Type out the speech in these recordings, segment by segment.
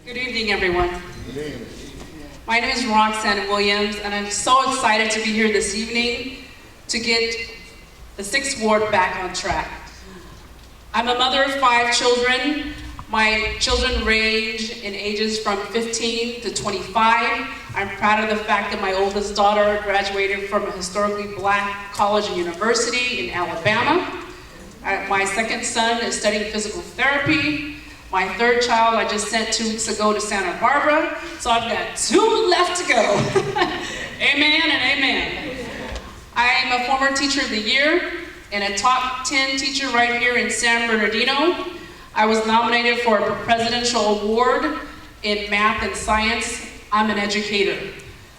Good evening, everyone. Good evening. My name is Roxanne Williams, and I'm so excited to be here this evening to get the 6th Ward back on track. I'm a mother of 5 children. My children range in ages from 15 to 25. I'm proud of the fact that my oldest daughter graduated from a historically black college and university in Alabama. My second son is studying physical therapy. My 3rd child I just sent 2 weeks ago to Santa Barbara, so I've got 2 left to go. Amen and amen. I am a former Teacher of the Year and a top 10 teacher right here in San Bernardino. I was nominated for a presidential award in math and science. I'm an educator.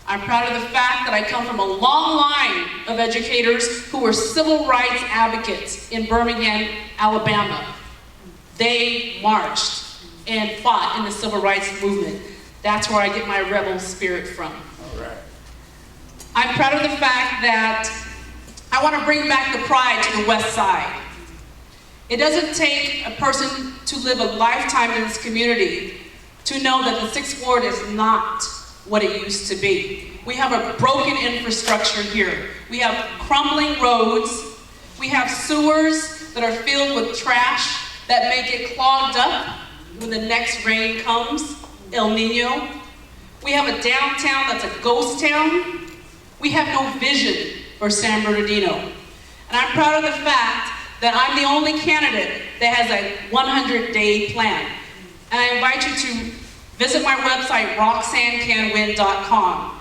I'm proud of the fact that I come from a long line of educators who were civil rights advocates in Birmingham, Alabama. They marched and fought in the civil rights movement. That's where I get my rebel spirit from. All right. I'm proud of the fact that I want to bring back the pride to the Westside. It doesn't take a person to live a lifetime in this community to know that the 6th Ward is not what it used to be. We have a broken infrastructure here. We have crumbling roads. We have sewers that are filled with trash that may get clogged up when the next rain comes, El Nino. We have a downtown that's a ghost town. We have no vision for San Bernardino. And I'm proud of the fact that I'm the only candidate that has a 100-day plan. And I invite you to visit my website, roxannecanwin.com.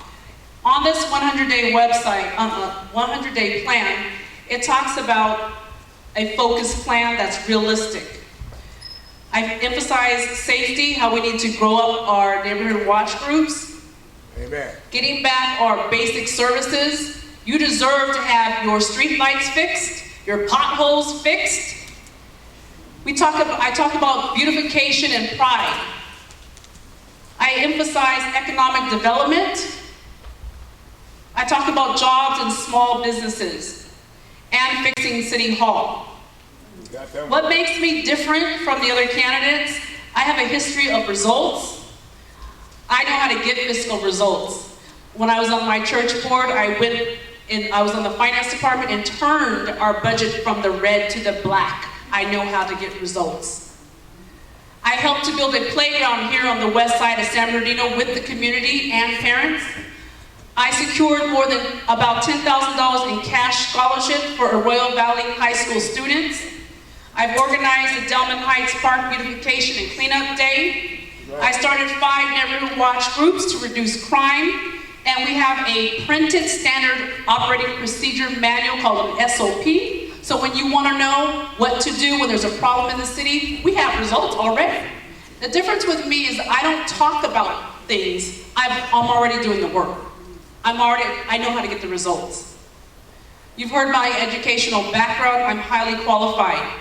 On this 100-day website, 100-day plan, it talks about a focused plan that's realistic. I emphasize safety, how we need to grow up our neighborhood watch groups. Amen. Getting back our basic services. You deserve to have your street lights fixed, your potholes fixed. I talk about beautification and pride. I emphasize economic development. I talk about jobs and small businesses and fixing City Hall. What makes me different from the other candidates? I have a history of results. I know how to get fiscal results. When I was on my church board, I was on the finance department and turned our budget from the red to the black. I know how to get results. I helped to build a playground here on the west side of San Bernardino with the community and parents. I secured more than about $10,000 in cash scholarship for Arroyo Valley High School students. I've organized the Delman Heights Park Beautification and Cleanup Day. I started 5 neighborhood watch groups to reduce crime, and we have a printed standard operating procedure manual called an SOP. So when you want to know what to do when there's a problem in the city, we have results already. The difference with me is I don't talk about things. I'm already doing the work. I know how to get the results. You've heard my educational background. I'm highly qualified.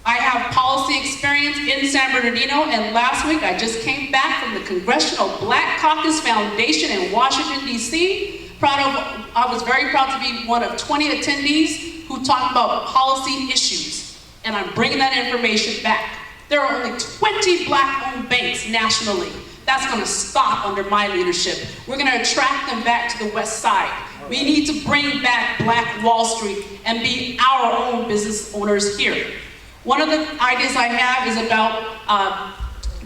I have policy experience in San Bernardino, and last week I just came back from the Congressional Black Caucus Foundation in Washington, D.C. I was very proud to be one of 20 attendees who talked about policy issues, and I'm bringing that information back. There are only 20 black-owned banks nationally. That's going to stop under my leadership. We're going to attract them back to the West Side. We need to bring back Black Wall Street and be our own business owners here. One of the ideas I have is about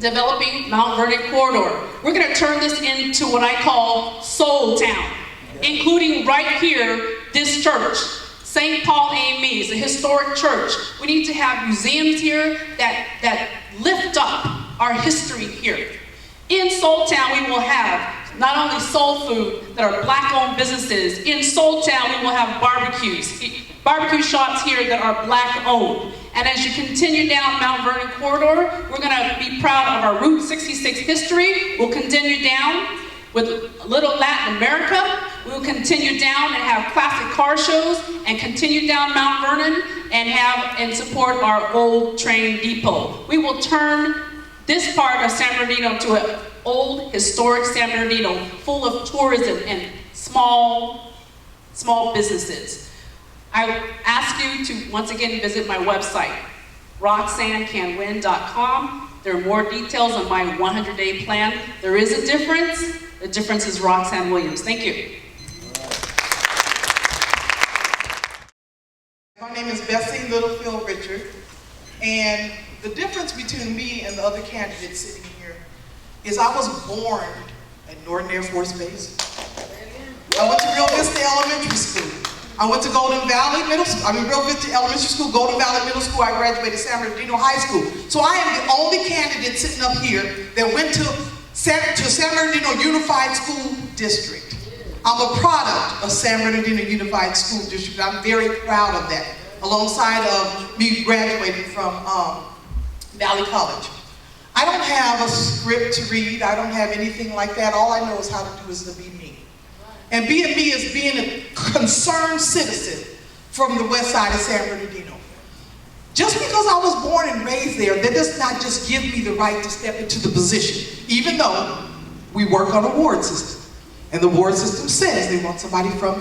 developing Mount Vernon corridor. We're going to turn this into what I call Soul Town, including right here, this church, St. Paul A.M.E. is a historic church. We need to have museums here that lift up our history here. In Soul Town, we will have not only soul food that are black-owned businesses. In Soul Town, we will have barbecue shops here that are black-owned. And as you continue down Mount Vernon corridor, we're going to be proud of our Route 66 history. We'll continue down with Little Latin America. We'll continue down and have classic car shows, and continue down Mount Vernon and support our old train depot. We will turn this part of San Bernardino to an old historic San Bernardino full of tourism and small businesses. I ask you to once again visit my website, roxannecanwin.com. There are more details on my 100-day plan. There is a difference. The difference is Roxanne Williams. Thank you. My name is Bethany Little, Richard, and the difference between me and the other candidates sitting here is I was born at Norton Air Force Base. I went to Rio Vista Elementary School. I went to Golden Valley Rio Vista Elementary School, Golden Valley Middle School. I graduated San Bernardino High School. So I am the only candidate sitting up here that went to San Bernardino Unified School District. I'm a product of San Bernardino Unified School District. I'm very proud of that, alongside of me graduating from Valley College. I don't have a script to read. I don't have anything like that. All I know is how to do is to be me. And being me is being a concerned citizen from the west side of San Bernardino. Just because I was born and raised there, that does not just give me the right to step into the position, even though we work on a ward system. And the ward system says they want somebody from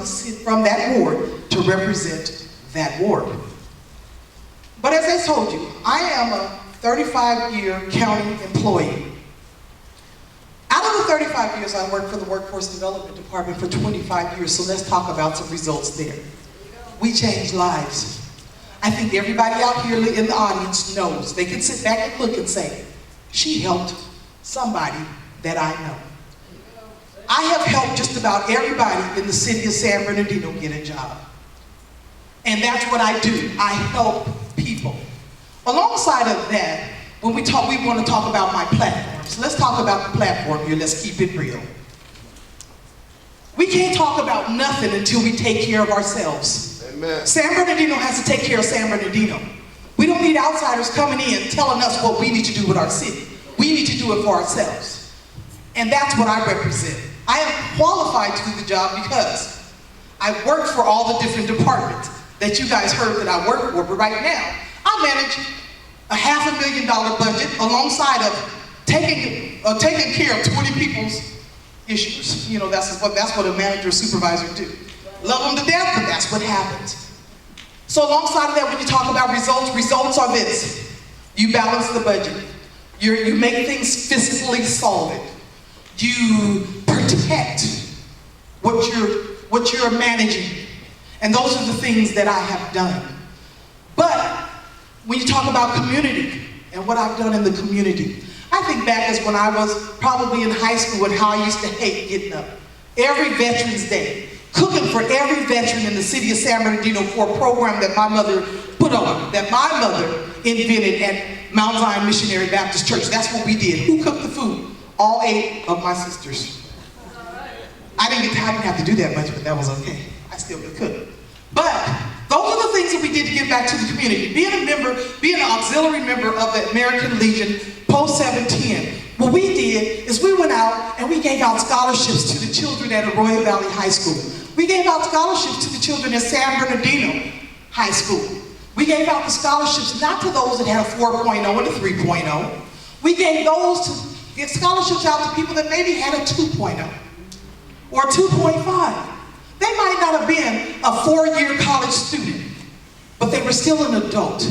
that ward to represent that ward. But as I told you, I am a 35-year county employee. Out of the 35 years, I worked for the Workforce Development Department for 25 years, so let's talk about some results there. We changed lives. I think everybody out here in the audience knows. They can sit back and look and say, she helped somebody that I know. I have helped just about everybody in the city of San Bernardino get a job. And that's what I do. I help people. Alongside of that, when we want to talk about my platform. So let's talk about the platform here. Let's keep it real. We can't talk about nothing until we take care of ourselves. Amen. San Bernardino has to take care of San Bernardino. We don't need outsiders coming in telling us what we need to do with our city. We need to do it for ourselves. And that's what I represent. I am qualified to do the job because I work for all the different departments that you guys heard that I work for, but right now, I manage a $500,000 budget alongside of taking care of 20 people's issues. You know, that's what a manager or supervisor do. Love them to death, but that's what happens. So alongside of that, when you talk about results are this. You balance the budget. You make things fiscally solid. You protect what you're managing. And those are the things that I have done. But when you talk about community and what I've done in the community, I think back as when I was probably in high school and how I used to hate getting up. Every Veterans Day, cooking for every veteran in the city of San Bernardino for a program that my mother put on, that my mother invented at Mount Zion Missionary Baptist Church. That's what we did. Who cooked the food? All 8 of my sisters. I didn't have to do that much, but that was okay. I still could cook. But those are the things that we did to give back to the community. Being an auxiliary member of the American Legion post 710, what we did is we went out and we gave out scholarships to the children at Arroyo Valley High School. We gave out scholarships to the children at San Bernardino High School. We gave out the scholarships not to those that had a 4.0 and a 3.0. We gave get scholarships out to people that maybe had a 2.0 or 2.5. They might not have been a 4-year college student, but they were still an adult.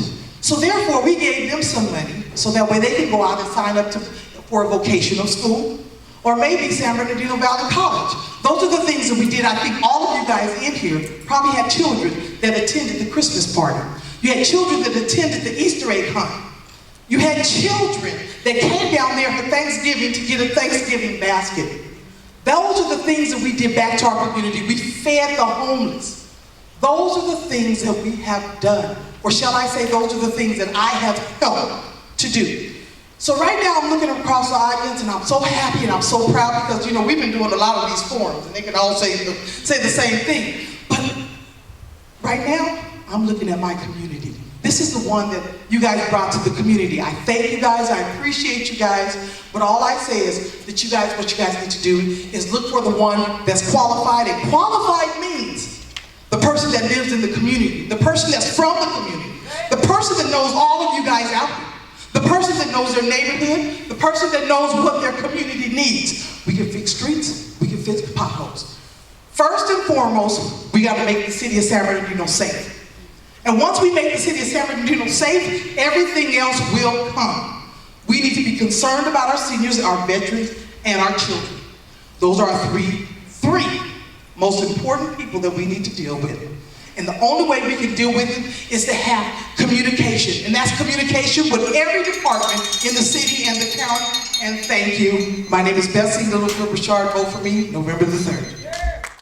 So therefore, we gave them some money so that way they could go out and sign up for a vocational school, or maybe San Bernardino Valley College. Those are the things that we did. I think all of you guys in here probably had children that attended the Christmas party. You had children that attended the Easter egg hunt. You had children that came down there for Thanksgiving to get a Thanksgiving basket. Those are the things that we did back to our community. We fed the homeless. Those are the things that we have done. Or shall I say, those are the things that I have helped to do. So right now I'm looking across the audience and I'm so happy and I'm so proud because, you know, we've been doing a lot of these forums and they can all say the same thing. But right now, I'm looking at my community. This is the one that you guys brought to the community. I thank you guys, I appreciate you guys, but all I say is that what you guys need to do is look for the one that's qualified, and qualified means the person that lives in the community, the person that's from the community, the person that knows all of you guys out there, the person that knows their neighborhood, the person that knows what their community needs. We can fix streets, we can fix potholes. First and foremost, we gotta make the city of San Bernardino safe. And once we make the city of San Bernardino safe, everything else will come. We need to be concerned about our seniors, our veterans, and our children. Those are our three most important people that we need to deal with. And the only way we can deal with them is to have communication. And that's communication with every department in the city and the county. And thank you. My name is Bethany Little. Richard, vote for me November the 3rd.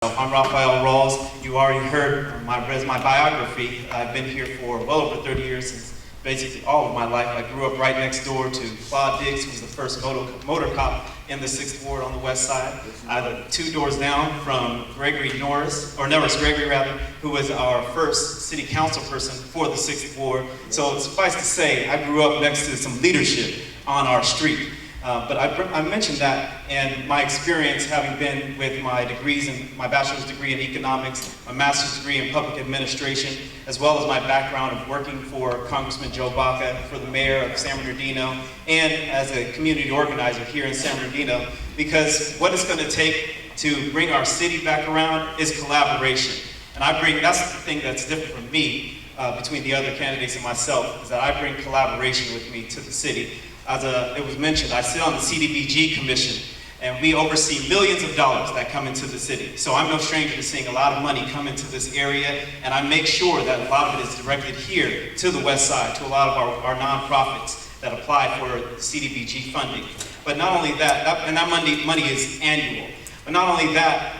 I'm Raphael Rawls. You already heard my biography. I've been here for well over 30 years, since basically all of my life. I grew up right next door to Claude Diggs, who was the first motor cop in the 6th Ward on the West Side. I live 2 doors down from Norris Gregory, who was our first city council person for the 6th Ward. So suffice to say, I grew up next to some leadership on our street. But I mentioned that, and my experience having been with my degrees, and my bachelor's degree in economics, my master's degree in public administration, as well as my background of working for Congressman Joe Baca, for the mayor of San Bernardino, and as a community organizer here in San Bernardino, because what it's going to take to bring our city back around is collaboration. And that's the thing that's different from me, between the other candidates and myself, is that I bring collaboration with me to the city. As it was mentioned, I sit on the CDBG Commission, and we oversee millions of dollars that come into the city. So I'm no stranger to seeing a lot of money come into this area, and I make sure that a lot of it is directed here to the West Side, to a lot of our nonprofits that apply for CDBG funding. But not only that, that money is annual. But not only that,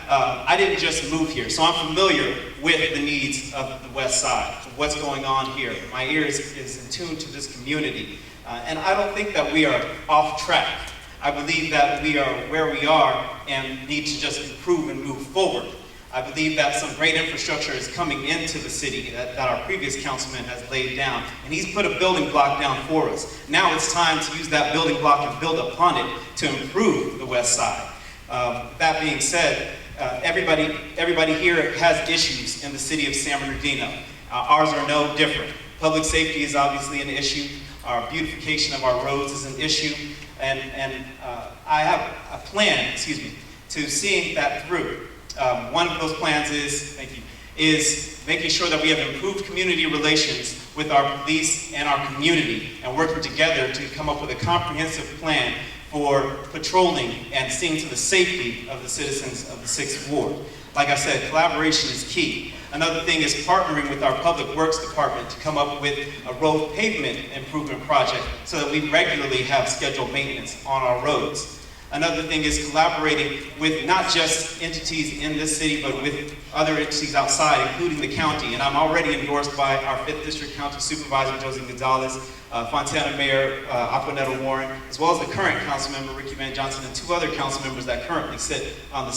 I didn't just move here, so I'm familiar with the needs of the West Side, what's going on here. My ear is in tune to this community. And I don't think that we are off track. I believe that we are where we are and need to just improve and move forward. I believe that some great infrastructure is coming into the city that our previous councilman has laid down. And he's put a building block down for us. Now it's time to use that building block and build upon it to improve the West Side. That being said, everybody here has issues in the city of San Bernardino. Ours are no different. Public safety is obviously an issue. Our beautification of our roads is an issue, and I have a plan, to seeing that through. One of those plans is making sure that we have improved community relations with our police and our community, and working together to come up with a comprehensive plan for patrolling and seeing to the safety of the citizens of the 6th Ward. Like I said, collaboration is key. Another thing is partnering with our Public Works Department to come up with a road pavement improvement project so that we regularly have scheduled maintenance on our roads. Another thing is collaborating with not just entities in this city, but with other entities outside, including the county. And I'm already endorsed by our 5th District County Supervisor, Josie Gonzalez, Fontana Mayor, Aquanetta Warren, as well as the current council member, Ricky Van Johnson, and 2 other council members that currently sit on the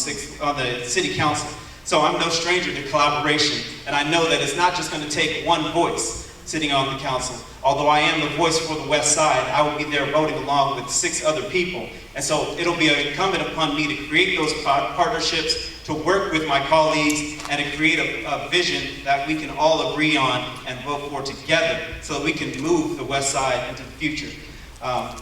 city council. So I'm no stranger to collaboration, and I know that it's not just going to take one voice sitting on the council. Although I am the voice for the West Side, I will be there voting along with 6 other people. And so it'll be incumbent upon me to create those partnerships, to work with my colleagues, and to create a vision that we can all agree on and vote for together so that we can move the West Side into the future.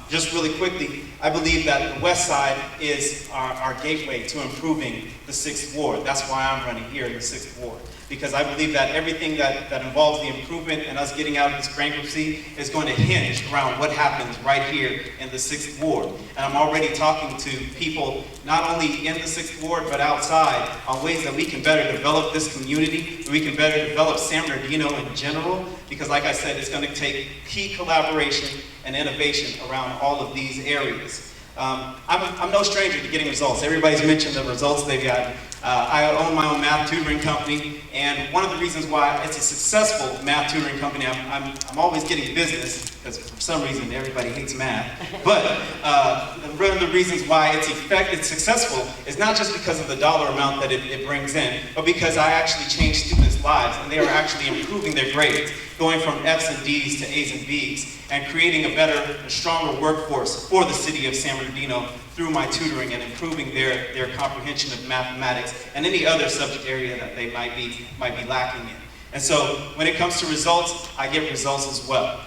Just really quickly, I believe that the West Side is our gateway to improving the 6th Ward. That's why I'm running here in the 6th Ward. Because I believe that everything that involves the improvement and us getting out of this bankruptcy is going to hinge around what happens right here in the 6th Ward. And I'm already talking to people not only in the 6th Ward but outside on ways that we can better develop this community, we can better develop San Bernardino in general, because like I said, it's going to take key collaboration and innovation around all of these areas. I'm no stranger to getting results. Everybody's mentioned the results they've gotten. I own my own math tutoring company, and one of the reasons why it's a successful math tutoring company, I'm always getting business, because for some reason everybody hates math, but one of the reasons why it's successful is not just because of the dollar amount that it brings in, but because I actually change students' lives, and they are actually improving their grades, going from F's and D's to A's and B's, and creating a better, a stronger workforce for the city of San Bernardino through my tutoring and improving their comprehension of mathematics and any other subject area that they might be lacking in. And so when it comes to results, I get results as well.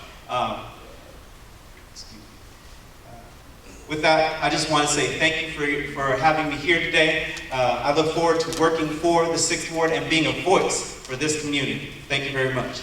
With that, I just want to say thank you for having me here today. I look forward to working for the 6th Ward and being a voice for this community. Thank you very much.